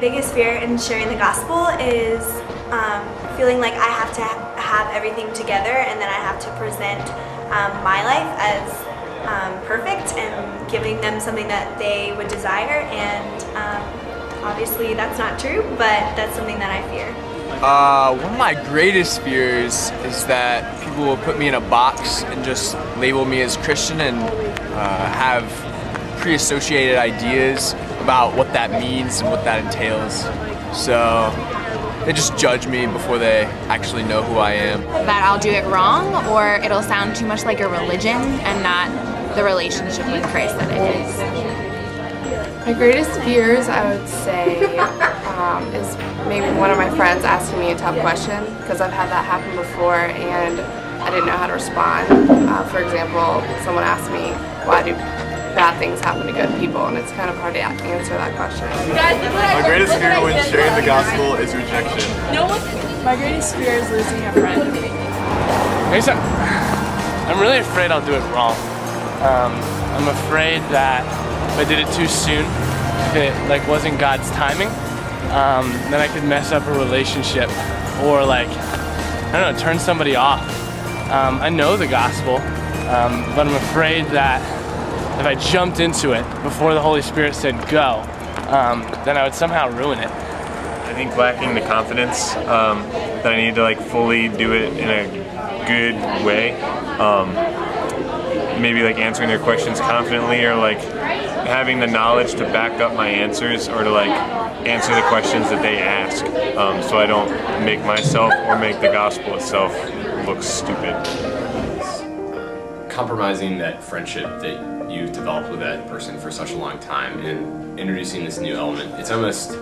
biggest fear in sharing the gospel is feeling like I have to have everything together, and then I have to present my life as perfect and giving them something that they would desire, and obviously that's not true, but that's something that I fear. One of my greatest fears is that people will put me in a box and just label me as Christian and have pre-associated ideas about what that means and what that entails. So they just judge me before they actually know who I am. That I'll do it wrong, or it'll sound too much like a religion and not the relationship with Christ that it is. My greatest fears, I would say, is maybe one of my friends asking me a tough question, because I've had that happen before and I didn't know how to respond. For example, someone asked me, why do bad things happen to good people, and it's kind of hard to answer that question. My greatest fear when sharing the gospel is rejection. My greatest fear is losing a friend. I'm really afraid I'll do it wrong. I'm afraid that if I did it too soon, if it wasn't God's timing, then I could mess up a relationship or I don't know, turn somebody off. I know the gospel, but I'm afraid that if I jumped into it before the Holy Spirit said go, then I would somehow ruin it. I think lacking the confidence that I need to fully do it in a good way. Maybe answering their questions confidently, or having the knowledge to back up my answers, or to answer the questions that they ask, so I don't make myself or make the gospel itself look stupid. Compromising that friendship that you've developed with that person for such a long time and introducing this new element, it's almost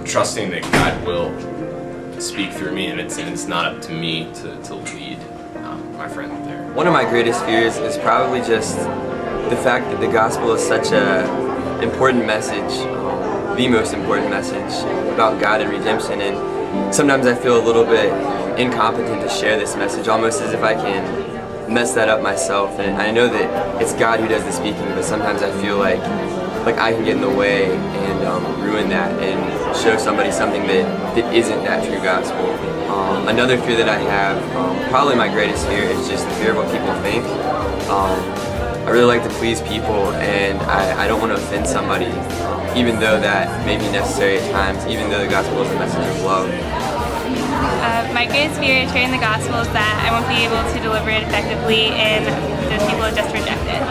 trusting that God will speak through me, and it's not up to me to lead my friend there. One of my greatest fears is probably just the fact that the gospel is such an important message, the most important message about God and redemption, and sometimes I feel a little bit incompetent to share this message, almost as if I can mess that up myself. And I know that it's God who does the speaking, but sometimes I feel like I can get in the way and ruin that and show somebody something that isn't that true gospel. Another fear that I have, probably my greatest fear, is just the fear of what people think. I really like to please people, and I don't want to offend somebody, even though that may be necessary at times, even though the gospel is a message of love. My greatest fear in sharing the gospel is that I won't be able to deliver it effectively, and those people will just reject it.